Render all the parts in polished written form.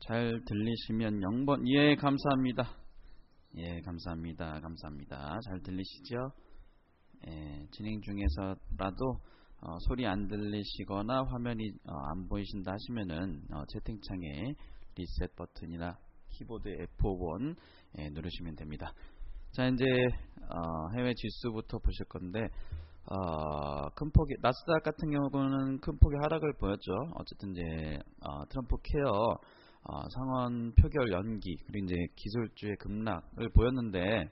잘 들리시면 0번. 예, 감사합니다. 예, 감사합니다. 감사합니다. 잘 들리시죠? 예, 진행 중에서라도 소리 안 들리시거나 화면이 안 보이신다 하시면은 채팅창에 리셋 버튼이나 키보드 F5번 누르시면 됩니다. 자, 이제 해외 지수부터 보실 건데 큰 폭의 나스닥 같은 경우는 큰 폭의 하락을 보였죠. 어쨌든 이제 트럼프 케어 상원 표결 연기 그리고 이제 기술주의 급락을 보였는데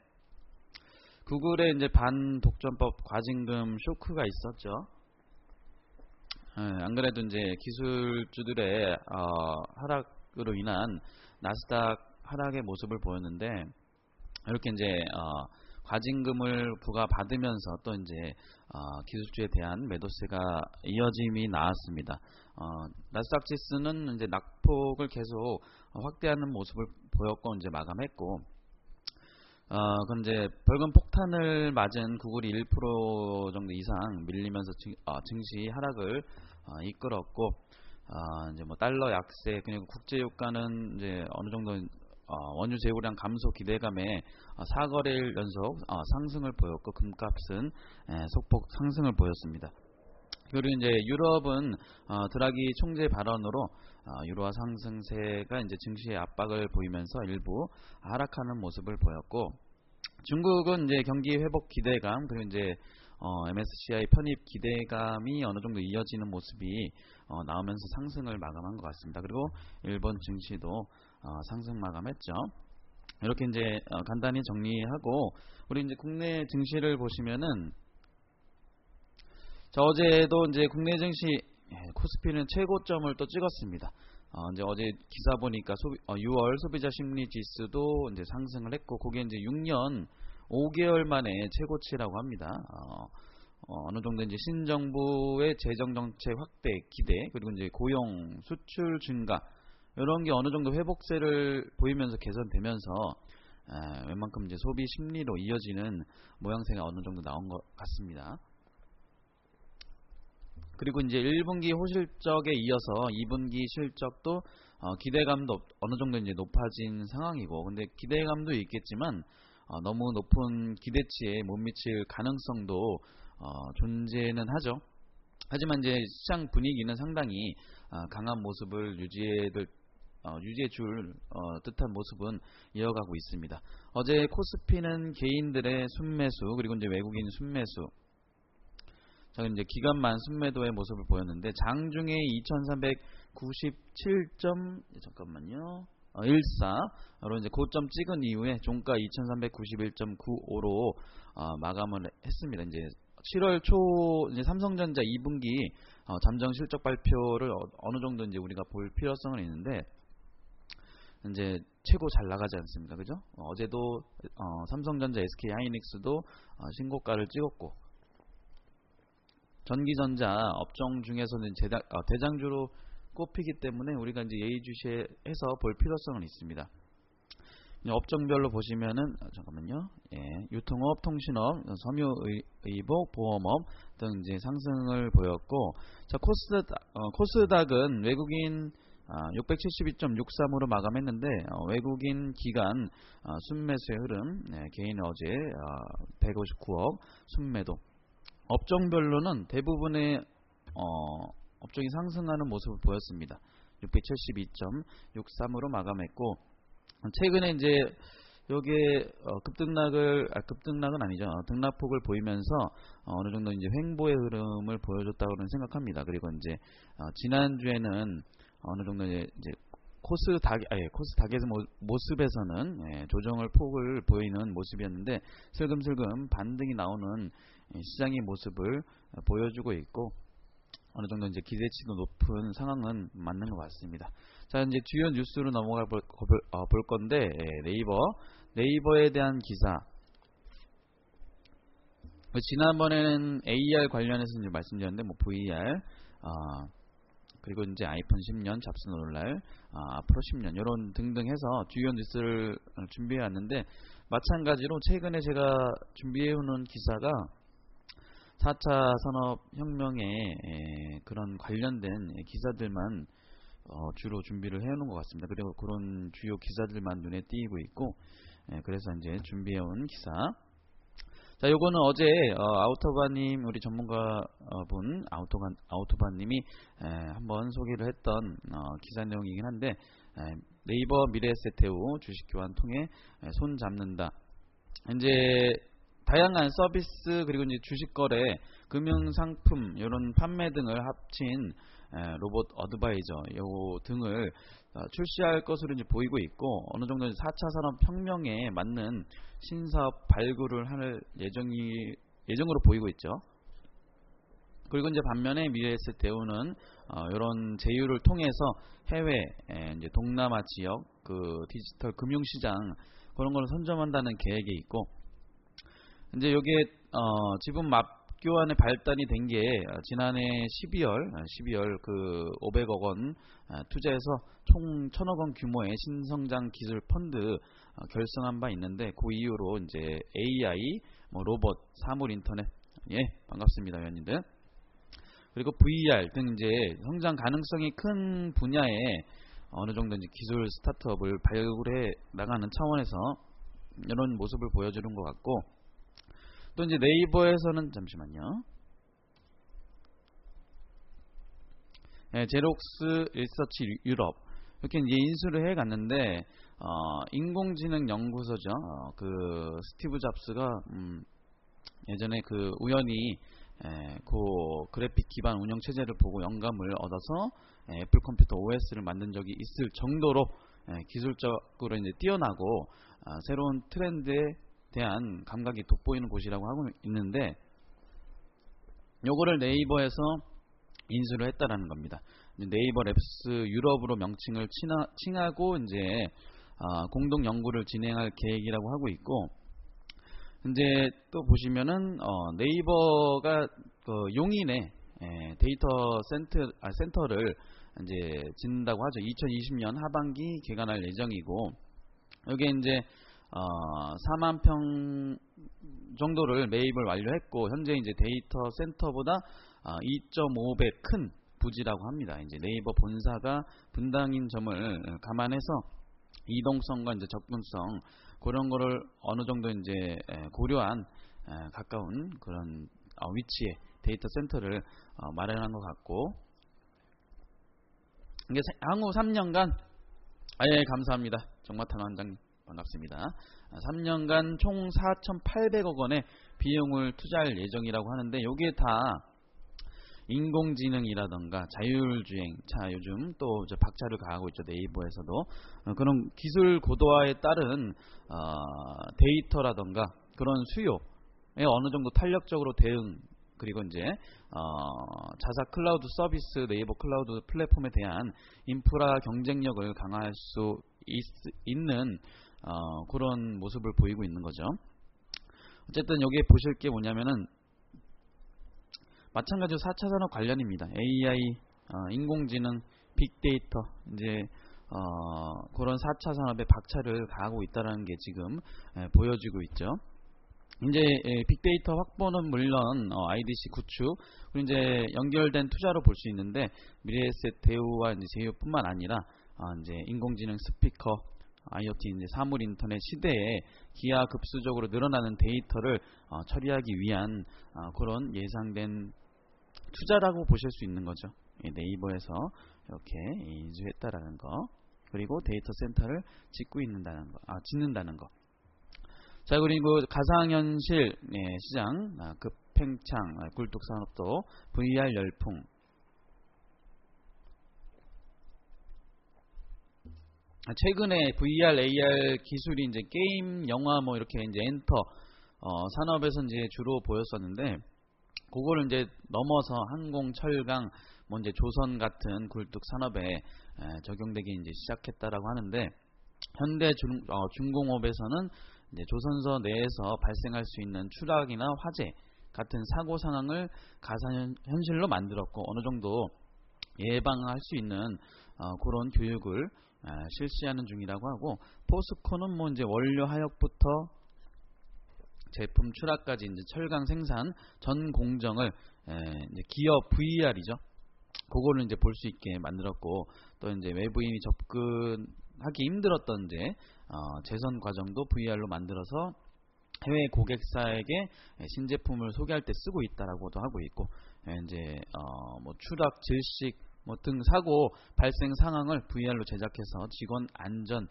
구글의 이제 반독점법 과징금 쇼크가 있었죠. 안 그래도 이제 기술주들의 하락으로 인한 나스닥 하락의 모습을 보였는데 이렇게 이제 과징금을 부과받으면서 또 이제 기술주에 대한 매도세가 이어짐이 나왔습니다. 나스닥 지수는 이제 낙폭을 계속 확대하는 모습을 보였고 이제 마감했고, 그럼 이제 벌금 폭탄을 맞은 구글이 1% 정도 이상 밀리면서 증시 하락을 이끌었고, 이제 뭐 달러 약세 그리고 국제 유가는 이제 어느 정도 원유 재고량 감소 기대감에 4거래일 연속 상승을 보였고 금값은 소폭 상승을 보였습니다. 그리고 이제 유럽은 드라기 총재 발언으로 유로화 상승세가 이제 증시에 압박을 보이면서 일부 하락하는 모습을 보였고, 중국은 이제 경기 회복 기대감 그리고 이제 MSCI 편입 기대감이 어느 정도 이어지는 모습이 나오면서 상승을 마감한 것 같습니다. 그리고 일본 증시도 상승 마감했죠. 이렇게 이제 간단히 정리하고 우리 이제 국내 증시를 보시면은 어제도 이제 국내 증시 코스피는 최고점을 또 찍었습니다. 이제 어제 기사 보니까 6월 소비자 심리 지수도 이제 상승을 했고 그게 이제 6년 5개월 만에 최고치라고 합니다. 어느 정도 이제 신정부의 재정 정책 확대 기대 그리고 이제 고용 수출 증가 이런 게 어느 정도 회복세를 보이면서 개선되면서 웬만큼 이제 소비 심리로 이어지는 모양새가 어느 정도 나온 것 같습니다. 그리고 이제 1분기 호실적에 이어서 2분기 실적도 기대감도 어느 정도 이제 높아진 상황이고, 근데 기대감도 있겠지만 너무 높은 기대치에 못 미칠 가능성도 존재는 하죠. 하지만 이제 시장 분위기는 상당히 강한 모습을 유지해 줄 듯한 모습은 이어가고 있습니다. 어제 코스피는 개인들의 순매수 그리고 이제 외국인 순매수 이제 기간만 순매도의 모습을 보였는데 장중에 2397.14로 이제 고점 찍은 이후에 종가 2391.95로 마감을 했습니다. 이제 7월 초 이제 삼성전자 2분기 잠정 실적 발표를 어느 정도 이제 우리가 볼 필요성은 있는데 이제 최고 잘 나가지 않습니까, 그죠? 어제도 삼성전자, SK 하이닉스도 신고가를 찍었고. 전기전자 업종 중에서는 대장주로 꼽히기 때문에 우리가 이제 예의주시해서 볼 필요성은 있습니다. 업종별로 보시면은 잠깐만요. 유통업, 통신업, 섬유의복, 보험업 등 이제 상승을 보였고, 자 코스닥은 외국인 672.63으로 마감했는데 외국인 기간 순매수의 흐름, 개인 어제 159억 순매도. 업종별로는 대부분의 업종이 상승하는 모습을 보였습니다. 672.63으로 마감했고, 최근에 이제 여기에 급등락은 아니죠. 등락폭을 보이면서 어느 정도 이제 횡보의 흐름을 보여줬다고 생각합니다. 그리고 이제 지난주에는 어느 정도 이제 코스닥의 모습에서는 조정을 폭을 보이는 모습이었는데 슬금슬금 반등이 나오는 시장의 모습을 보여주고 있고 어느 정도 이제 기대치도 높은 상황은 맞는 것 같습니다. 자, 이제 주요 뉴스로 넘어가 볼 건데 네이버에 대한 기사. 지난번에는 AR 관련해서 이제 말씀드렸는데 뭐 VR 그리고 이제 아이폰 10년 잡스는 오늘날 앞으로 10년 이런 등등 해서 주요 뉴스를 준비해 왔는데 마찬가지로 최근에 제가 준비해 오는 기사가 4차 산업혁명에 그런 관련된 기사들만 주로 준비를 해놓은 것 같습니다. 그리고 그런 주요 기사들만 눈에 띄고 있고, 그래서 이제 준비해온 기사. 자, 요거는 어제 아우토바님, 우리 전문가분 아우토바님이 한번 소개를 했던 기사 내용이긴 한데, 네이버 미래에셋대우 주식 교환 통해 손 잡는다. 이제 다양한 서비스 그리고 이제 주식 거래, 금융 상품 이런 판매 등을 합친 로봇 어드바이저 요 등을 출시할 것으로 이제 보이고 있고, 어느 정도 4차 산업혁명에 맞는 신사업 발굴을 할 예정으로 보이고 있죠. 그리고 이제 반면에 미래에셋 대우는 이런 제휴를 통해서 해외, 이제 동남아 지역 그 디지털 금융시장 그런 걸 선점한다는 계획이 있고, 이제 여기에 지분 맙교환의 발단이 된 게 지난해 12월 그 500억 원 투자해서 총 1000억 원 규모의 신성장 기술 펀드 결성한 바 있는데, 그 이후로 이제 AI, 로봇, 사물 인터넷, 반갑습니다, 위원님들. 그리고 VR 등 이제 성장 가능성이 큰 분야에 어느 정도 이제 기술 스타트업을 발굴해 나가는 차원에서 이런 모습을 보여주는 것 같고, 또 이제 네이버에서는 잠시만요. 제록스 리서치 유럽 이렇게 이제 인수를 해 갔는데, 인공지능 연구소죠. 그 스티브 잡스가 예전에 그 우연히 그 그래픽 기반 운영 체제를 보고 영감을 얻어서 애플 컴퓨터 OS를 만든 적이 있을 정도로 기술적으로 이제 뛰어나고 새로운 트렌드에 대한 감각이 돋보이는 곳이라고 하고 있는데, 요거를 네이버에서 인수를 했다라는 겁니다. 네이버 랩스 유럽으로 명칭을 칭하고 이제 공동 연구를 진행할 계획이라고 하고 있고, 이제 또 보시면은 네이버가 그 용인에 데이터 센터를 이제 짓는다고 하죠. 2020년 하반기 개관할 예정이고, 여기에 이제 4만 평 정도를 매입을 완료했고, 현재 이제 데이터 센터보다 2.5배 큰 부지라고 합니다. 이제 네이버 본사가 분당인 점을 감안해서 이동성과 이제 접근성 그런 거를 어느 정도 이제 고려한 가까운 그런 위치에 데이터 센터를 마련한 것 같고, 이게 향후 3년간 감사합니다. 정마탄 원장님 반갑습니다. 3년간 총 4,800억 원의 비용을 투자할 예정이라고 하는데, 여기에 다 인공지능이라던가 자율주행, 요즘 또 박차를 가하고 있죠. 네이버에서도 그런 기술 고도화에 따른 데이터라던가 그런 수요에 어느 정도 탄력적으로 대응, 그리고 이제 자사 클라우드 서비스, 네이버 클라우드 플랫폼에 대한 인프라 경쟁력을 강화할 수 있는 그런 모습을 보이고 있는 거죠. 어쨌든 여기에 보실 게 뭐냐면은 마찬가지로 4차 산업 관련입니다. AI, 인공지능, 빅데이터, 이제 그런 4차 산업에 박차를 가하고 있다는 게 지금 보여지고 있죠. 이제 빅데이터 확보는 물론 IDC 구축, 그리고 이제 연결된 투자로 볼 수 있는데, 미래에셋 대우와 이제 제휴뿐만 아니라 이제 인공지능 스피커, IoT 이제 사물 인터넷 시대에 기하급수적으로 늘어나는 데이터를 처리하기 위한 그런 예상된 투자라고 보실 수 있는 거죠. 네이버에서 이렇게 인수했다라는 거, 그리고 데이터 센터를 짓는다는 거. 자, 그리고 가상현실 시장 급팽창, 굴뚝산업도 VR 열풍. 최근에 VR, AR 기술이 이제 게임, 영화 이렇게 이제 엔터 산업에서 이제 주로 보였었는데, 그거를 이제 넘어서 항공, 철강, 이제 조선 같은 굴뚝 산업에 적용되기 이제 시작했다라고 하는데, 현대 중공업에서는 이제 조선소 내에서 발생할 수 있는 추락이나 화재 같은 사고 상황을 가상현실로 만들었고, 어느 정도 예방할 수 있는 그런 교육을 실시하는 중이라고 하고, 포스코는 이제 원료 하역부터 제품 출하까지 이제 철강 생산 전 공정을 이제 기업 VR이죠. 그거를 이제 볼 수 있게 만들었고, 또 이제 외부인이 접근하기 힘들었던 이제 재선 과정도 VR로 만들어서 해외 고객사에게 신제품을 소개할 때 쓰고 있다라고도 하고 있고, 이제 뭐 추락, 질식 등 사고 발생 상황을 VR로 제작해서 직원 안전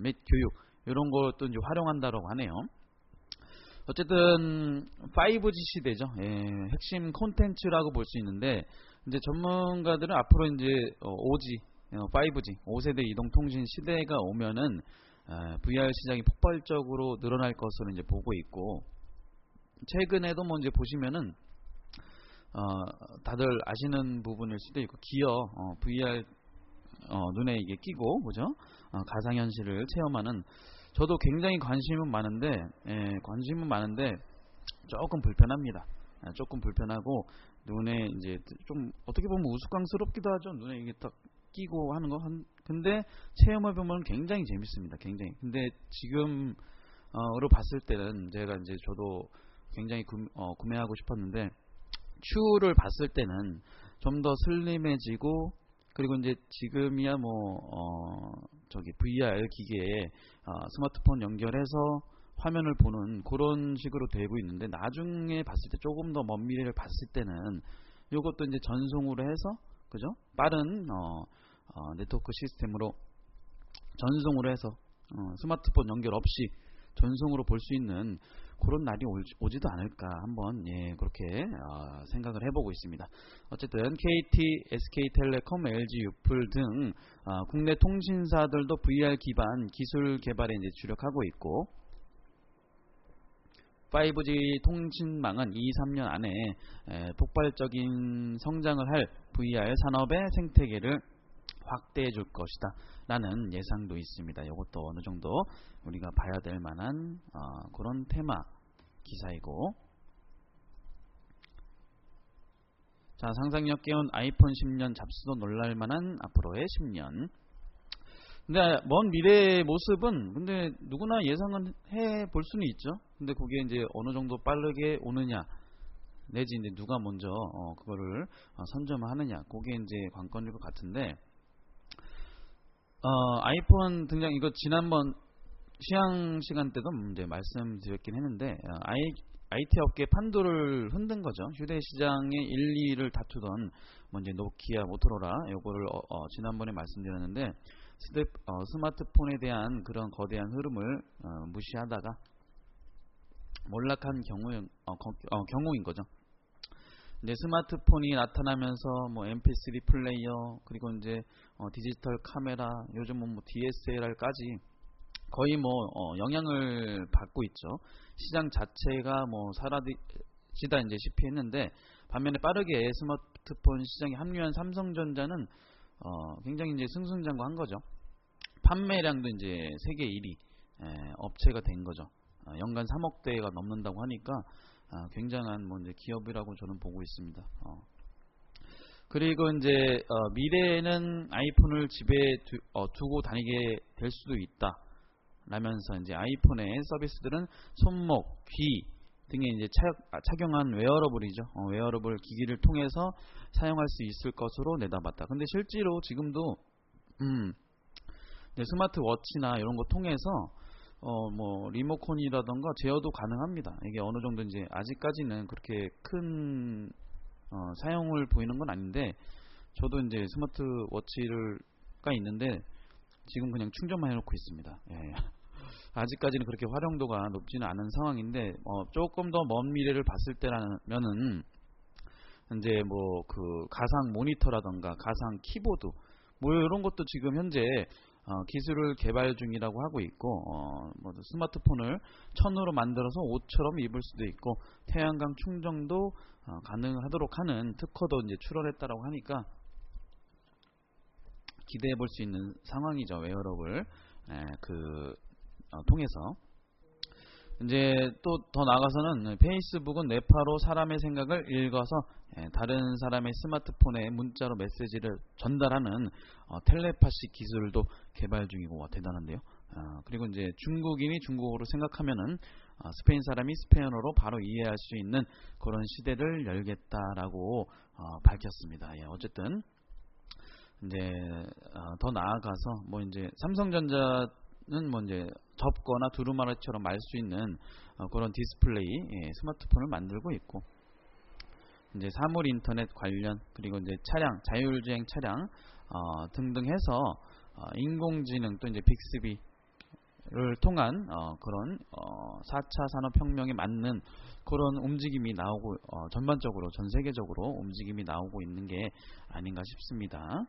및 교육 이런 것도 이제 활용한다라고 하네요. 어쨌든 5G 시대죠. 핵심 콘텐츠라고 볼 수 있는데, 이제 전문가들은 앞으로 이제 5G, 5세대 이동통신 시대가 오면은 VR 시장이 폭발적으로 늘어날 것으로 이제 보고 있고, 최근에도 뭐 이제 보시면은 다들 아시는 부분일 수도 있고, 기어 VR 눈에 이게 끼고 그죠? 가상현실을 체험하는, 저도 굉장히 관심은 많은데 조금 불편합니다. 조금 불편하고 눈에 이제 좀 어떻게 보면 우스꽝스럽기도 하죠. 눈에 이게 딱 끼고 하는 거. 근데 체험해 보면 굉장히 재밌습니다. 굉장히. 근데 지금으로 봤을 때는 제가 이제 저도 굉장히 구매하고 싶었는데, 추후를 봤을 때는 좀 더 슬림해지고, 그리고 이제 지금이야 저기 VR 기계에 스마트폰 연결해서 화면을 보는 그런 식으로 되고 있는데, 나중에 봤을 때 조금 더 먼 미래를 봤을 때는 이것도 이제 전송으로 해서 그죠? 빠른 네트워크 시스템으로 전송으로 해서 스마트폰 연결 없이 전송으로 볼 수 있는 그런 날이 오지도 않을까 한번 그렇게 생각을 해보고 있습니다. 어쨌든 KT, SK텔레콤, LG 유플 등 국내 통신사들도 VR 기반 기술 개발에 이제 주력하고 있고, 5G 통신망은 2-3년 안에 폭발적인 성장을 할 VR 산업의 생태계를 확대해 줄 것이다 라는 예상도 있습니다. 이것도 어느 정도 우리가 봐야 될 만한 그런 테마 기사이고, 자, 상상력 깨운 아이폰 10년 잡수도 놀랄만한 앞으로의 10년. 근데 먼 미래의 모습은 근데 누구나 예상은 해 볼 수는 있죠. 근데 그게 이제 어느 정도 빠르게 오느냐, 내지 이제 누가 먼저 그거를 선점하느냐, 그게 이제 관건일 것 같은데, 아이폰 등장, 이거 지난번 시향 시간 때도 이제 말씀드렸긴 했는데, IT 업계 판도를 흔든 거죠. 휴대시장의 1, 2를 다투던 이제 노키아, 모토로라, 요거를 지난번에 말씀드렸는데, 스마트폰에 대한 그런 거대한 흐름을 무시하다가 몰락한 경우인 거죠. 이제 스마트폰이 나타나면서 뭐 MP3 플레이어, 그리고 이제 디지털 카메라, 요즘은 뭐 DSLR까지 거의 뭐 영향을 받고 있죠. 시장 자체가 뭐 사라지다 이제 시피 했는데, 반면에 빠르게 스마트폰 시장에 합류한 삼성전자는 굉장히 이제 승승장구한 거죠. 판매량도 이제 세계 1위 업체가 된 거죠. 연간 3억 대가 넘는다고 하니까 굉장한 뭐 이제 기업이라고 저는 보고 있습니다. 그리고 이제 미래에는 아이폰을 집에 두고 다니게 될 수도 있다 라면서, 이제 아이폰의 서비스들은 손목, 귀 등에 이제 착용한 웨어러블이죠. 웨어러블 기기를 통해서 사용할 수 있을 것으로 내다봤다. 근데 실제로 지금도 스마트워치나 이런 거 통해서 뭐 리모컨이라던가 제어도 가능합니다. 이게 어느 정도 이제 아직까지는 그렇게 큰 사용을 보이는 건 아닌데, 저도 이제 스마트워치가 있는데 지금 그냥 충전만 해놓고 있습니다. 예. 아직까지는 그렇게 활용도가 높지는 않은 상황인데, 조금 더 먼 미래를 봤을 때라면은 이제 뭐 그 가상 모니터라던가 가상 키보드 뭐 이런 것도 지금 현재 기술을 개발 중이라고 하고 있고, 뭐 스마트폰을 천으로 만들어서 옷처럼 입을 수도 있고, 태양광 충전도 가능하도록 하는 특허도 이제 출원했다라고 하니까 기대해 볼 수 있는 상황이죠. 웨어러블 통해서. 이제 또 더 나아가서는 페이스북은 뇌파로 사람의 생각을 읽어서 다른 사람의 스마트폰에 문자로 메시지를 전달하는 텔레파시 기술도 개발 중이고, 대단한데요. 그리고 이제 중국인이 중국어로 생각하면은 스페인 사람이 스페인어로 바로 이해할 수 있는 그런 시대를 열겠다라고 밝혔습니다. 어쨌든 이제 더 나아가서 뭐 이제 삼성전자는 뭐 이제 접거나 두루마리처럼 말 수 있는 그런 디스플레이 스마트폰을 만들고 있고, 이제 사물 인터넷 관련, 그리고 이제 차량, 자율주행 차량 등등 해서 인공지능 또 이제 빅스비를 통한 그런 4차 산업혁명에 맞는 그런 움직임이 나오고 전반적으로 전 세계적으로 움직임이 나오고 있는 게 아닌가 싶습니다.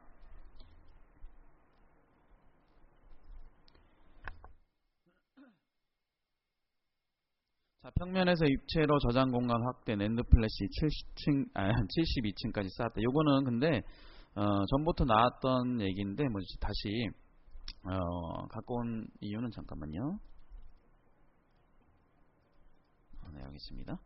자, 평면에서 입체로 저장 공간 확대, 낸드 플래시 72층까지 쌓았다. 요거는 근데 전부터 나왔던 얘기인데 뭐 다시 갖고 온 이유는 잠깐만요. 네, 알겠습니다.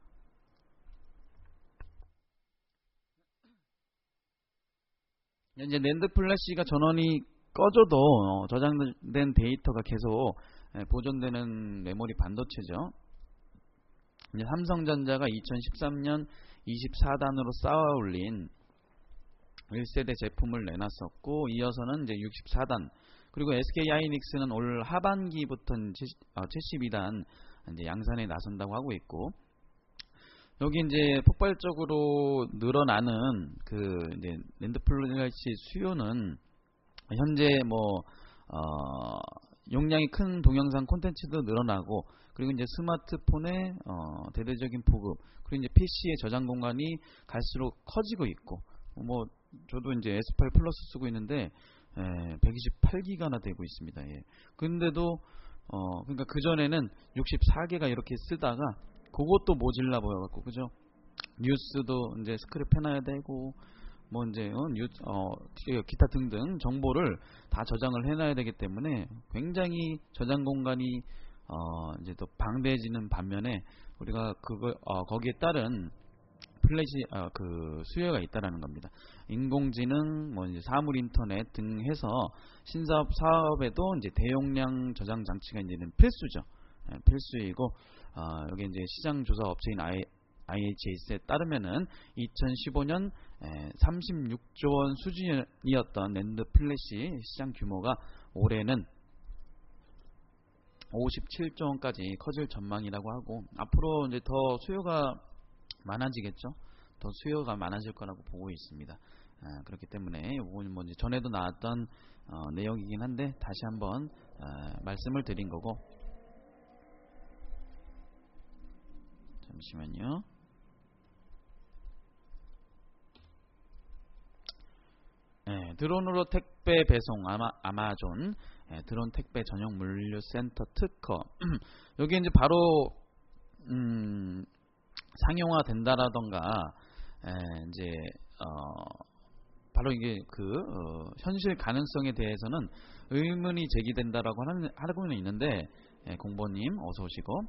이제 낸드 플래시가 전원이 꺼져도 저장된 데이터가 계속 보존되는 메모리 반도체죠. 이제 삼성전자가 2013년 24단으로 쌓아 올린 1세대 제품을 내놨었고, 이어서는 이제 64단, 그리고 SK 하이닉스는 올 하반기부터 72단 이제 양산에 나선다고 하고 있고, 여기 이제 폭발적으로 늘어나는 그 이제 낸드 플래시 수요는 현재 뭐 용량이 큰 동영상 콘텐츠도 늘어나고, 그리고 이제 스마트폰의 대대적인 보급, 그리고 이제 PC의 저장 공간이 갈수록 커지고 있고, 뭐 저도 이제 S8 플러스 쓰고 있는데 128기가나 되고 있습니다. 예. 근데도 그러니까 그 전에는 64개가 이렇게 쓰다가 그것도 모질라 보여갖고, 그죠? 뉴스도 이제 스크립 해놔야 되고, 뭐 이제 기타 등등 정보를 다 저장을 해놔야 되기 때문에 굉장히 저장 공간이 이제 또 방대해지는 반면에, 우리가 거기에 따른 플래시 그 수요가 있다라는 겁니다. 인공지능, 뭐 이제 사물 인터넷 등 해서 신사업 사업에도 이제 대용량 저장 장치가 이제는 필수죠. 필수이고, 여기 이제 시장 조사 업체인 IHS에 따르면은 2015년 36조 원 수준이었던 낸드 플래시 시장 규모가 올해는 57조 원까지 커질 전망이라고 하고, 앞으로 이제 더 수요가 많아지겠죠. 더 수요가 많아질 거라고 보고 있습니다. 그렇기 때문에 이건 뭐 이제 전에도 나왔던 내용이긴 한데 다시 한번 말씀을 드린 거고, 잠시만요. 드론으로 택배 배송, 아마존 드론 택배 전용 물류센터 특허. 여기 이제 바로 상용화 된다라던가 이제 바로 이게 현실 가능성에 대해서는 의문이 제기된다라고 하고는 있는데, 공보님 어서 오시고,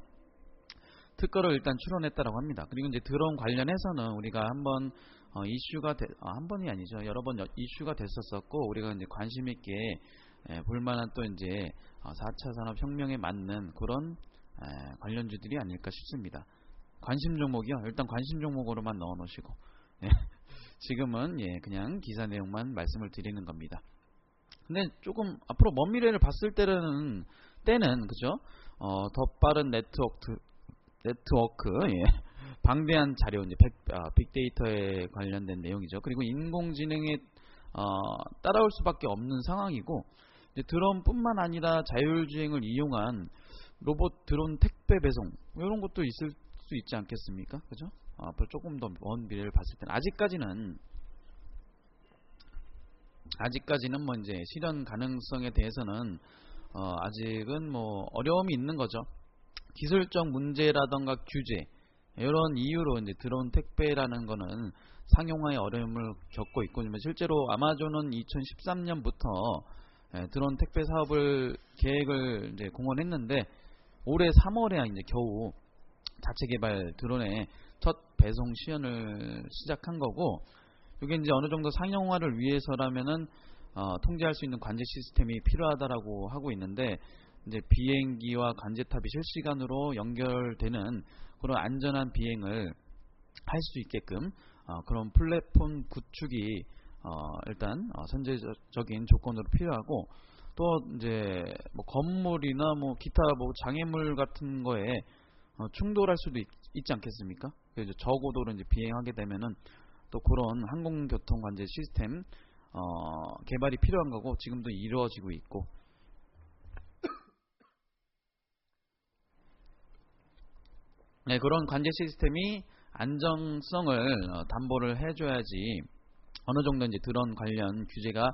특허를 일단 출원했다라고 합니다. 그리고 이제 드론 관련해서는 우리가 한번 이슈가 한 번이 아니죠, 여러 번 이슈가 됐었었고, 우리가 이제 관심 있게 볼만한 또 이제 4차 산업 혁명에 맞는 그런 관련주들이 아닐까 싶습니다. 관심 종목이요. 일단 관심 종목으로만 넣어 놓으시고, 지금은 그냥 기사 내용만 말씀을 드리는 겁니다. 근데 조금 앞으로 먼 미래를 봤을 때는 그죠? 더 빠른 네트워크, 방대한 자료, 이제 빅데이터에 관련된 내용이죠. 그리고 인공지능에 따라올 수밖에 없는 상황이고, 이제 드론뿐만 아니라 자율주행을 이용한 로봇 드론 택배 배송, 이런 것도 있을 수 있지 않겠습니까? 그죠? 앞으로 조금 더 먼 미래를 봤을 때는 아직까지는 뭐 이제 실현 가능성에 대해서는 아직은 뭐 어려움이 있는 거죠. 기술적 문제라던가 규제, 이런 이유로 이제 드론 택배라는 거는 상용화의 어려움을 겪고 있고, 실제로 아마존은 2013년부터 드론 택배 사업을 계획을 이제 공언했는데, 올해 3월에 이제 겨우 자체 개발 드론의 첫 배송 시연을 시작한 거고, 이게 이제 어느 정도 상용화를 위해서라면은 통제할 수 있는 관제 시스템이 필요하다라고 하고 있는데, 이제 비행기와 관제탑이 실시간으로 연결되는 그런 안전한 비행을 할 수 있게끔 그런 플랫폼 구축이 일단 선제적인 조건으로 필요하고, 또 이제 뭐 건물이나 뭐 기타 뭐 장애물 같은 거에 충돌할 수도 있지 않겠습니까? 그래서 저고도로 이제 비행하게 되면은 또 그런 항공교통 관제 시스템 개발이 필요한 거고, 지금도 이루어지고 있고, 네, 그런 관제 시스템이 안정성을 담보를 해줘야지 어느 정도 이제 드론 관련 규제가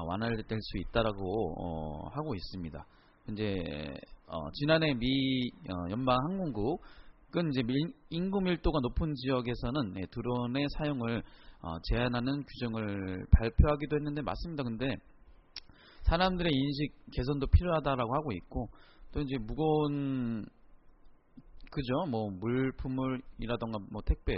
완화될 수 있다라고 하고 있습니다. 이제 지난해 미 연방 항공국은 이제 인구 밀도가 높은 지역에서는 드론의 사용을 제한하는 규정을 발표하기도 했는데, 맞습니다. 근데 사람들의 인식 개선도 필요하다라고 하고 있고, 또 이제 무거운 그죠? 뭐 물품이라던가 뭐 택배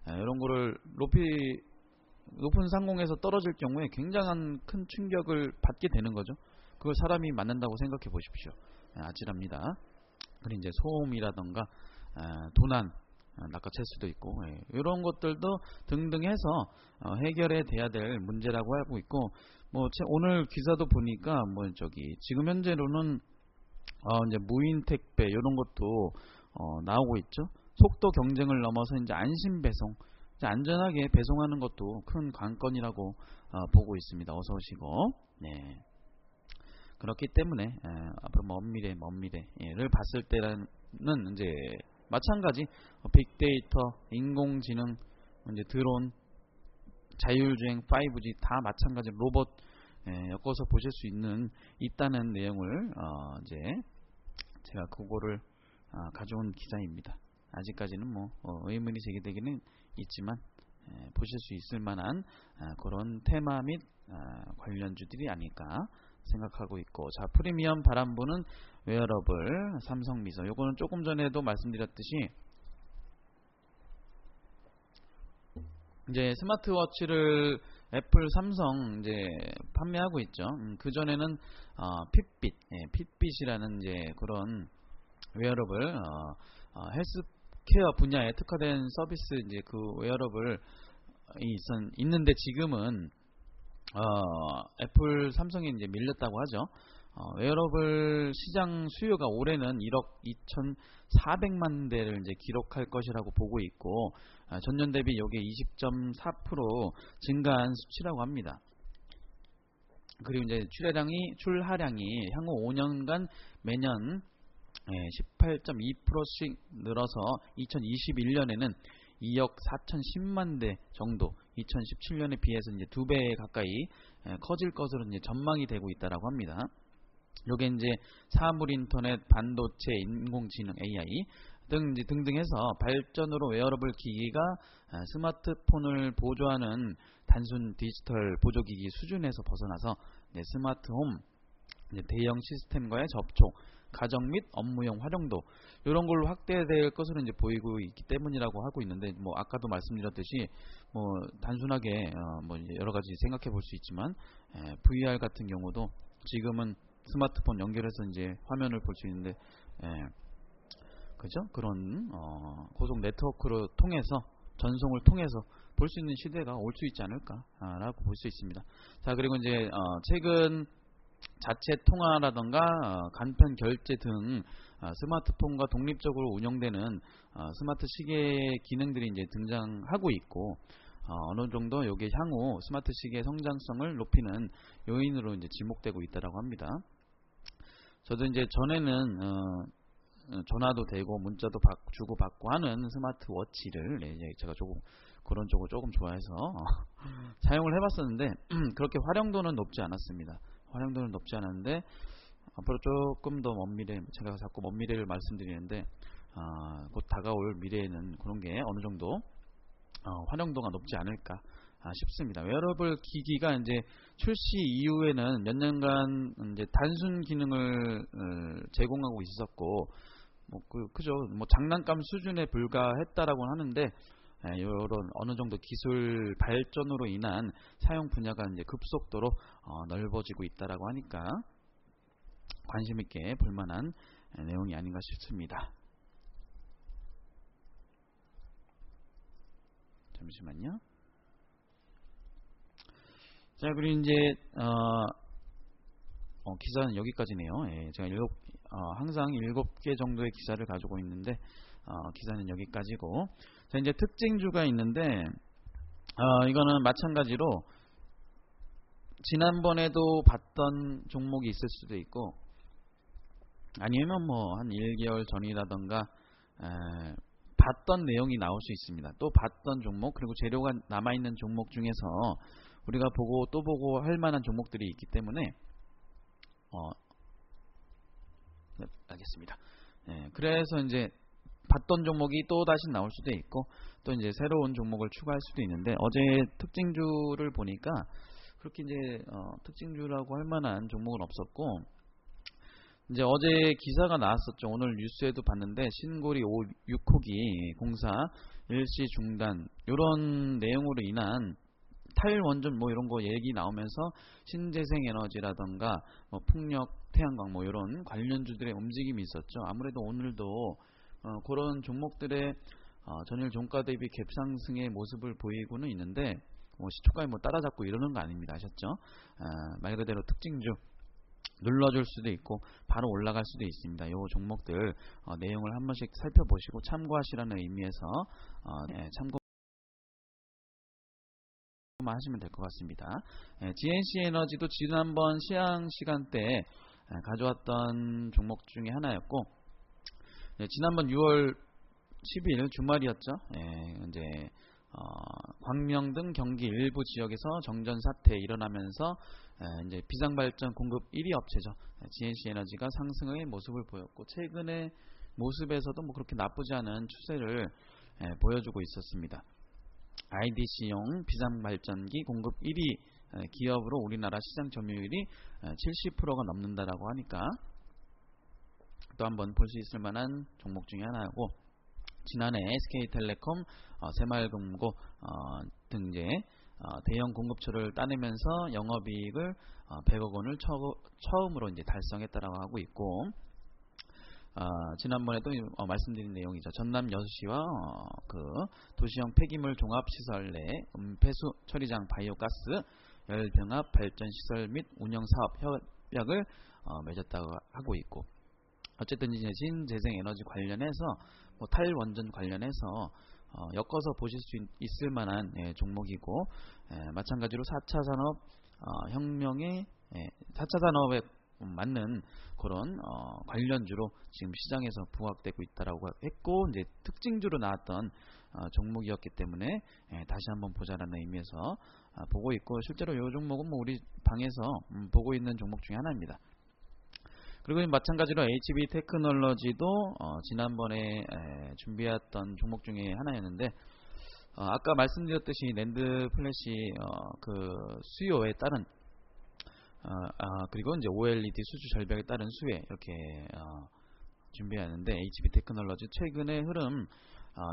이런 거를 높은 상공에서 떨어질 경우에 굉장한 큰 충격을 받게 되는 거죠. 그걸 사람이 맞는다고 생각해 보십시오. 아찔합니다. 그리고 이제 소음이라던가 도난, 낚아챌 수도 있고, 이런 것들도 등등 해서 해결해 돼야 될 문제라고 하고 있고, 뭐 오늘 기사도 보니까 뭐 지금 현재로는 이제 무인 택배 이런 것도 나오고 있죠. 속도 경쟁을 넘어서 이제 안심 배송, 이제 안전하게 배송하는 것도 큰 관건이라고 보고 있습니다. 어서 오시고. 네. 그렇기 때문에 앞으로 먼 미래를 봤을 때는 이제 마찬가지 빅데이터, 인공지능, 이제 드론, 자율주행, 5G 다 마찬가지 로봇 엮어서 보실 수 있다는 내용을 이제 제가 그거를 가져온 기사입니다. 아직까지는 뭐 의문이 제기되기는 있지만 보실 수 있을 만한 그런 테마 및 관련주들이 아닐까 생각하고 있고, 자, 프리미엄 바람부는 웨어러블 삼성미서, 요거는 조금 전에도 말씀드렸듯이 이제 스마트워치를 애플, 삼성 이제 판매하고 있죠. 그 전에는 핏빛이라는 이제 그런 웨어러블 헬스케어 분야에 특화된 서비스, 이제 그 웨어러블이 있는데, 지금은 애플, 삼성이 이제 밀렸다고 하죠. 웨어러블 시장 수요가 올해는 1억 2,400만 대를 이제 기록할 것이라고 보고 있고, 전년 대비 이게 20.4% 증가한 수치라고 합니다. 그리고 이제 출하량이 향후 5년간 매년 18.2%씩 늘어서 2021년에는 2억 4,010만 대 정도, 2017년에 비해서 이제 2배 가까이 커질 것으로 이제 전망이 되고 있다라고 합니다. 요게 이제 사물 인터넷, 반도체, 인공지능, AI 등등 해서 발전으로 웨어러블 기기가 스마트폰을 보조하는 단순 디지털 보조기기 수준에서 벗어나서 스마트홈, 대형 시스템과의 접촉, 가정 및 업무용 활용도 이런 걸로 확대될 것으로 이제 보이고 있기 때문이라고 하고 있는데, 뭐 아까도 말씀드렸듯이 뭐 단순하게 뭐 여러 가지 생각해 볼 수 있지만 VR 같은 경우도 지금은 스마트폰 연결해서 이제 화면을 볼 수 있는데, 그죠? 그런 고속 네트워크로 통해서, 전송을 통해서 볼 수 있는 시대가 올 수 있지 않을까라고 볼 수 있습니다. 자, 그리고 이제 최근 자체 통화라던가 간편 결제 등 스마트폰과 독립적으로 운영되는 스마트 시계 기능들이 이제 등장하고 있고, 어느 정도 이게 향후 스마트 시계의 성장성을 높이는 요인으로 이제 지목되고 있다라고 합니다. 저도 이제 전에는 전화도 되고 문자도 주고 받고 하는 스마트워치를 제가 조금 그런 쪽을 조금 좋아해서 사용을 해봤었는데 그렇게 활용도는 높지 않았습니다. 활용도는 높지 않았는데 앞으로 조금 더 먼 미래, 제가 자꾸 먼 미래를 말씀드리는데 곧 다가올 미래에는 그런 게 어느 정도 활용도가 높지 않을까 싶습니다. 웨어러블 기기가 이제 출시 이후에는 몇 년간 이제 단순 기능을 제공하고 있었고, 뭐 그죠, 뭐 장난감 수준에 불과했다라고 하는데, 이런 어느 정도 기술 발전으로 인한 사용 분야가 이제 급속도로 넓어지고 있다라고 하니까 관심 있게 볼만한 내용이 아닌가 싶습니다. 잠시만요. 자, 그리고 이제 기사는 여기까지네요. 예, 제가 항상 7개 정도의 기사를 가지고 있는데 기사는 여기까지고, 자, 이제 특징주가 있는데 이거는 마찬가지로 지난번에도 봤던 종목이 있을 수도 있고, 아니면 뭐 한 1개월 전이라던가 봤던 내용이 나올 수 있습니다. 또 봤던 종목, 그리고 재료가 남아있는 종목 중에서 우리가 보고 또 보고 할 만한 종목들이 있기 때문에 네, 알겠습니다. 네, 그래서 이제 봤던 종목이 또 다시 나올 수도 있고, 또 이제 새로운 종목을 추가할 수도 있는데, 어제 특징주를 보니까 그렇게 이제 특징주라고 할 만한 종목은 없었고, 이제 어제 기사가 나왔었죠. 오늘 뉴스에도 봤는데 신고리 6호기 공사 일시 중단, 이런 내용으로 인한 탈원전 뭐 이런 거 얘기 나오면서 신재생에너지라던가 뭐 풍력, 태양광 뭐 이런 관련주들의 움직임이 있었죠. 아무래도 오늘도 그런 종목들의 전일 종가 대비 갭상승의 모습을 보이고는 있는데, 뭐 시초가에 뭐 따라잡고 이러는 거 아닙니다. 아셨죠? 말 그대로 특징주 눌러줄 수도 있고 바로 올라갈 수도 있습니다. 이 종목들 내용을 한 번씩 살펴보시고 참고하시라는 의미에서 참고 하시면 될 것 같습니다. GNC 에너지도 지난번 시향 시간대에 가져왔던 종목 중에 하나였고, 지난번 6월 10일 주말이었죠. 이제 광명 등 경기 일부 지역에서 정전 사태 일어나면서 이제 비상발전 공급 1위 업체죠. GNC 에너지가 상승의 모습을 보였고, 최근의 모습에서도 뭐 그렇게 나쁘지 않은 추세를 보여주고 있었습니다. IDC용 비상발전기 공급 1위 기업으로 우리나라 시장 점유율이 70%가 넘는다라고 하니까 또 한번 볼 수 있을 만한 종목 중에 하나고, 지난해 SK텔레콤, 새마을금고 등 이제 대형 공급처를 따내면서 영업이익을 100억 원을 처음으로 이제 달성했다라고 하고 있고, 지난번에도 말씀드린 내용이죠. 전남 여수시와 그 도시형 폐기물 종합시설 내 폐수 처리장 바이오가스 열병합 발전 시설 및 운영 사업 협약을 맺었다고 하고 있고, 어쨌든 이제 신재생 에너지 관련해서 뭐 탈원전 관련해서 엮어서 보실 수 있을 만한 종목이고, 마찬가지로 4차 산업 혁명의 4차 산업에 맞는 그런 관련주로 지금 시장에서 부각되고 있다라고 했고, 이제 특징주로 나왔던 종목이었기 때문에 다시 한번 보자라는 의미에서 보고 있고, 실제로 이 종목은 뭐 우리 방에서 보고 있는 종목 중에 하나입니다. 그리고 마찬가지로 HB 테크놀로지도 지난번에 준비했던 종목 중에 하나였는데, 아까 말씀드렸듯이 낸드 플래시 그 수요에 따른 그리고 이제 OLED 수주 절벽에 따른 수혜, 이렇게 준비하는데, HB 테크놀로지 최근의 흐름,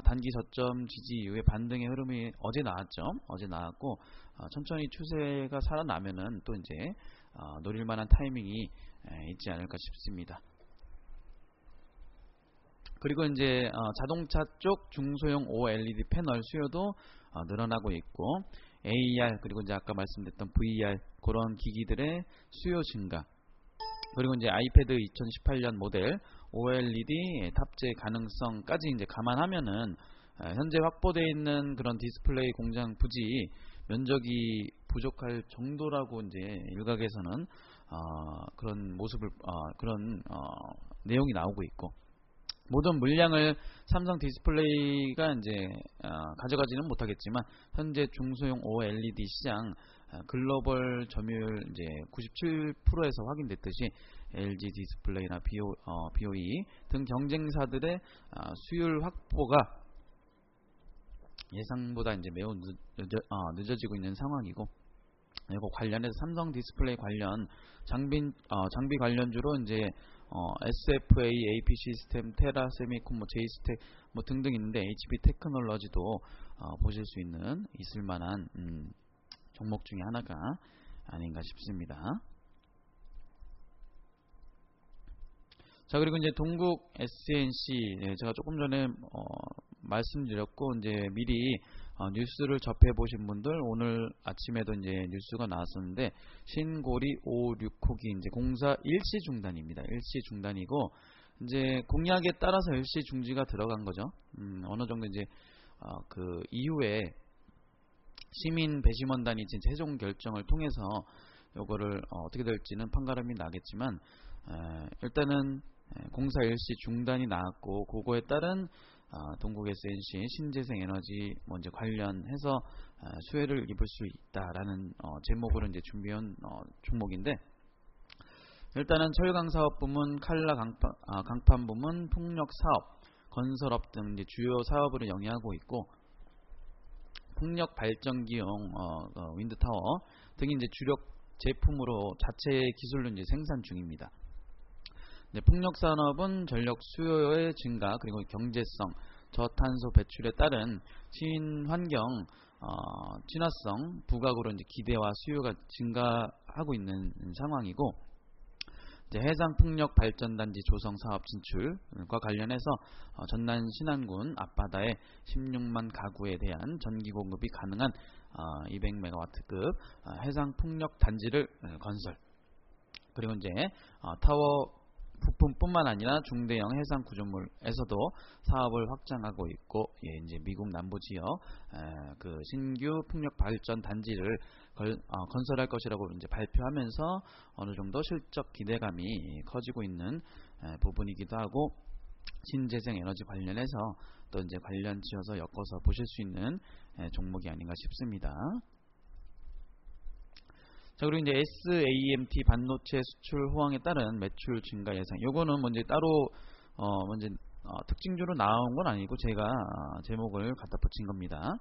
단기 저점 지지 이후에 반등의 흐름이 어제 나왔죠. 어제 나왔고, 천천히 추세가 살아나면은 또 이제 노릴 만한 타이밍이 있지 않을까 싶습니다. 그리고 이제 자동차 쪽 중소형 OLED 패널 수요도 늘어나고 있고, AR 그리고 이제 아까 말씀드렸던 VR 그런 기기들의 수요 증가, 그리고 이제 아이패드 2018년 모델 OLED 탑재 가능성까지 이제 감안하면은 현재 확보되어 있는 그런 디스플레이 공장 부지 면적이 부족할 정도라고 이제 일각에서는 그런 모습을 그런 내용이 나오고 있고, 모든 물량을 삼성 디스플레이가 이제 가져가지는 못하겠지만, 현재 중소형 OLED 시장 글로벌 점유율 이제 97%에서 확인됐듯이 LG 디스플레이나 BOE 등 경쟁사들의 수율 확보가 예상보다 이제 매우 늦어지고 있는 상황이고, 그리고 관련해서 삼성 디스플레이 관련 장비 관련주로 이제 SFA, AP 시스템, 테라 세미콘, 제이스텍 뭐 등등 있는데, HB 테크놀로지도 보실 수 있을 만한 종목 중에 하나가 아닌가 싶습니다. 자, 그리고 이제 동국 SNC, 제가 조금 전에 말씀드렸고, 이제 미리 뉴스를 접해 보신 분들 오늘 아침에도 이제 뉴스가 나왔었는데 신고리 5,6호기 이제 공사 일시 중단입니다. 일시 중단이고 이제 공약에 따라서 일시 중지가 들어간 거죠. 어느 정도 이제 그 이후에 시민 배심원단이 이제 최종 결정을 통해서 요거를 어떻게 될지는 판가름이 나겠지만 일단은 공사 일시 중단이 나왔고 그거에 따른 동국 SNC 신재생에너지 먼저 관련해서 수혜를 입을 수 있다라는 제목으로 이제 준비한 종목인데 일단은 철강 사업 부문, 칼라 강판 부문, 풍력 사업, 건설업 등 이제 주요 사업으로 영위하고 있고 풍력 발전기용 윈드 타워 등이 이제 주력 제품으로 자체 기술로 이제 생산 중입니다. 풍력 산업은 전력 수요의 증가 그리고 경제성, 저탄소 배출에 따른 친환경, 친화성 부각으로 이제 기대와 수요가 증가하고 있는 상황이고 해상 풍력 발전단지 조성 사업 진출과 관련해서 전남 신안군 앞바다에 16만 가구에 대한 전기 공급이 가능한 200메가와트급 해상 풍력 단지를 건설. 그리고 이제 타워 부품뿐만 아니라 중대형 해상 구조물에서도 사업을 확장하고 있고 이제 미국 남부 지역 그 신규 풍력 발전 단지를 건설할 것이라고 이제 발표하면서 어느 정도 실적 기대감이 커지고 있는 부분이기도 하고 신재생 에너지 관련해서 또 이제 관련 지어서 엮어서 보실 수 있는 종목이 아닌가 싶습니다. 자, 그리고 이제 SAMT 반도체 수출 호황에 따른 매출 증가 예상. 요거는 먼저 따로 먼저 특징주로 나온 건 아니고 제가 제목을 갖다 붙인 겁니다.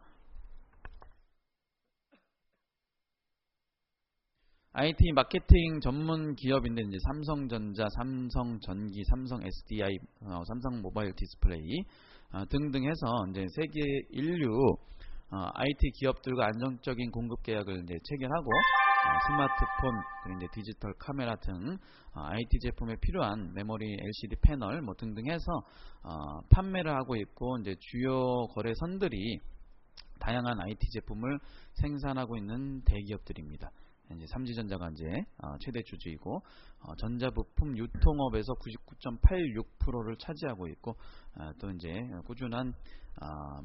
IT 마케팅 전문 기업인데 이제 삼성전자, 삼성전기, 삼성 SDI, 삼성 모바일 디스플레이 등등 해서 이제 세계 인류 IT 기업들과 안정적인 공급 계약을 이제 체결하고 스마트폰, 그리고 이제 디지털 카메라 등 IT 제품에 필요한 메모리, LCD 패널 뭐 등등 해서 판매를 하고 있고 이제 주요 거래선들이 다양한 IT 제품을 생산하고 있는 대기업들입니다. 이제 삼지전자가 이제 최대 주주이고 전자부품 유통업에서 99.86%를 차지하고 있고 또 이제 꾸준한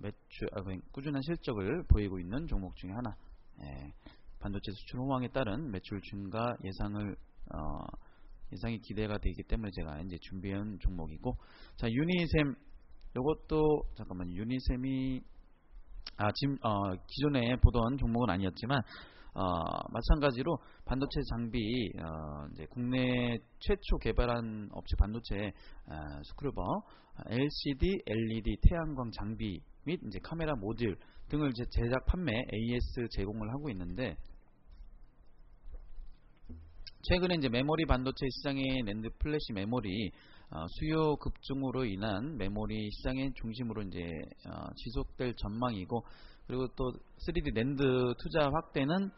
매출, 꾸준한 실적을 보이고 있는 종목 중에 하나. 반도체 수출 호황에 따른 매출 증가 예상이 기대가 되기 때문에 제가 이제 준비한 종목이고, 자 유니셈 이것도 잠깐만 유니셈이 지금 기존에 보던 종목은 아니었지만 마찬가지로 반도체 장비 이제 국내 최초 개발한 업체 반도체 스크루버 LCD, LED 태양광 장비 및 이제 카메라 모듈 등을 이제 제작 판매 AS 제공을 하고 있는데 최근에 이제 메모리 반도체 시장의 낸드 플래시 메모리 수요 급증으로 인한 메모리 시장의 중심으로 이제 지속될 전망이고 그리고 또 3D 낸드 투자 확대는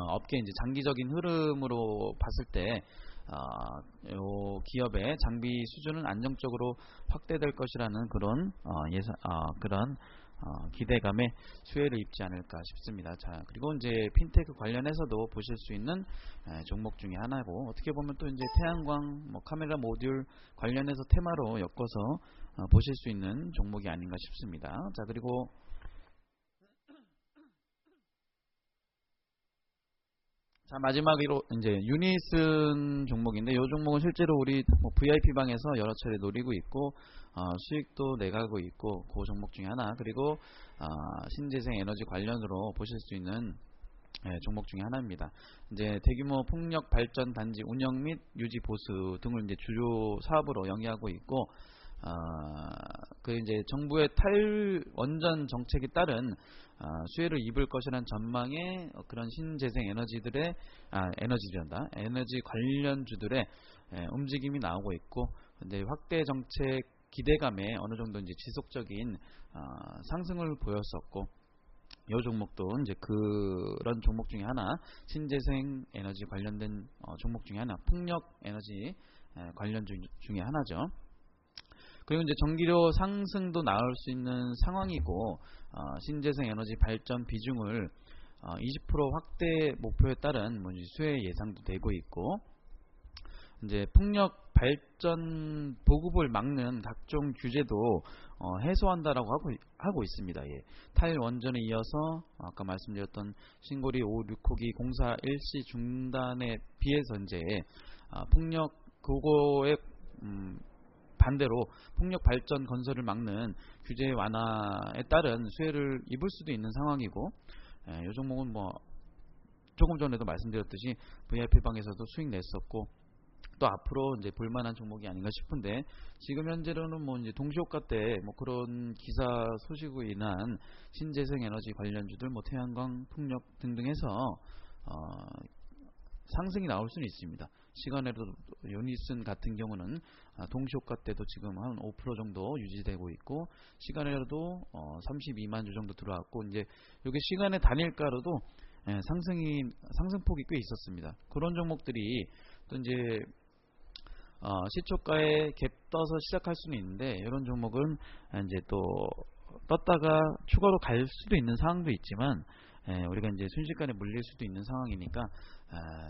업계 이제 장기적인 흐름으로 봤을 때 요 기업의 장비 수준은 안정적으로 확대될 것이라는 그런 그런 기대감에 수혜를 입지 않을까 싶습니다. 자, 그리고 이제 핀테크 관련해서도 보실 수 있는 종목 중에 하나고 어떻게 보면 또 이제 태양광, 뭐 카메라 모듈 관련해서 테마로 엮어서 보실 수 있는 종목이 아닌가 싶습니다. 자, 그리고 자 마지막으로 이제 유니슨 종목인데 이 종목은 실제로 우리 VIP 방에서 여러 차례 노리고 있고 수익도 내가고 있고 그 종목 중에 하나 그리고 신재생 에너지 관련으로 보실 수 있는 종목 중에 하나입니다. 이제 대규모 풍력 발전 단지 운영 및 유지 보수 등을 이제 주요 사업으로 영위하고 있고 그 이제 정부의 탈원전 정책에 따른 수혜를 입을 것이라는 전망에 그런 신재생 에너지들의 에너지 관련주들의 움직임이 나오고 있고 이제 확대 정책 기대감에 어느 정도 이제 지속적인 상승을 보였었고 이 종목도 이제 그런 종목 중에 하나 신재생 에너지 관련된 종목 중에 하나 풍력 에너지 관련주 중에 하나죠. 그리고 이제 전기료 상승도 나올 수 있는 상황이고, 신재생 에너지 발전 비중을 20% 확대 목표에 따른 수혜 예상도 되고 있고, 이제 풍력 발전 보급을 막는 각종 규제도 해소한다라고 하고 있습니다. 예. 탈원전에 이어서 아까 말씀드렸던 신고리 5, 6호기 공사 일시 중단에 비해서 이제 풍력 그거에 반대로 풍력 발전 건설을 막는 규제 완화에 따른 수혜를 입을 수도 있는 상황이고, 이 종목은 조금 전에도 말씀드렸듯이 VIP방에서도 수익 냈었고, 또 앞으로 이제 볼만한 종목이 아닌가 싶은데, 지금 현재로는 이제 동시효과 때 그런 기사 소식으로 인한 신재생 에너지 관련주들 태양광, 풍력 등등 해서 상승이 나올 수는 있습니다. 시간에도 유니슨 같은 경우는 동시효과 때도 지금 한 5% 정도 유지되고 있고, 시간에도 32만 주 정도 들어왔고, 이제 이게 시간의 단일가로도 상승폭이 꽤 있었습니다. 그런 종목들이 또 이제 시초가에 갭 떠서 시작할 수는 있는데, 이런 종목은 이제 또 떴다가 추가로 갈 수도 있는 상황도 있지만, 우리가 이제 순식간에 물릴 수도 있는 상황이니까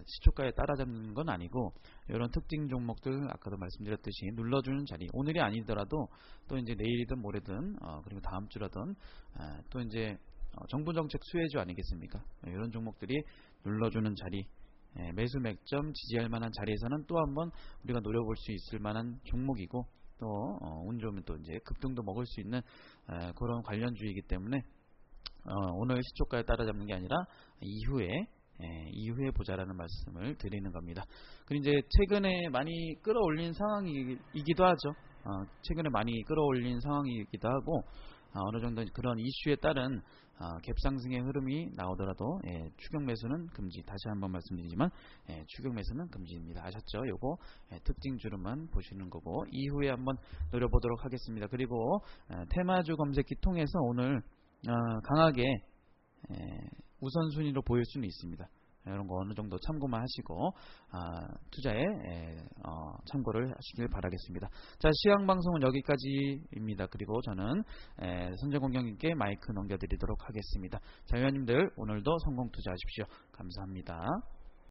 시초가에 따라잡는 건 아니고, 이런 특징 종목들 아까도 말씀드렸듯이 눌러주는 자리, 오늘이 아니더라도 또 이제 내일이든 모레든 그리고 다음 주라든 또 이제 정부 정책 수혜주 아니겠습니까? 이런 종목들이 눌러주는 자리, 매수 맥점 지지할 만한 자리에서는 또 한번 우리가 노려볼 수 있을 만한 종목이고, 또 운 좋으면 또 이제 급등도 먹을 수 있는 그런 관련주이기 때문에 오늘 시초가에 따라잡는 게 아니라 이후에 보자라는 말씀을 드리는 겁니다. 그리고 이제 최근에 많이 끌어올린 상황이기도 하죠. 최근에 많이 끌어올린 상황이기도 하고, 어느 정도 그런 이슈에 따른 갭상승의 흐름이 나오더라도 추격 매수는 금지. 다시 한번 말씀드리지만 추격 매수는 금지입니다. 아셨죠? 요거 특징 주름만 보시는 거고, 이후에 한번 노려보도록 하겠습니다. 그리고 테마주 검색기 통해서 오늘 강하게 우선순위로 보일 수는 있습니다. 이런 거 어느 정도 참고만 하시고 투자에 참고를 하시길 바라겠습니다. 자, 시황방송은 여기까지입니다. 그리고 저는 선재공경님께 마이크 넘겨드리도록 하겠습니다. 자, 회원님들 오늘도 성공 투자하십시오. 감사합니다.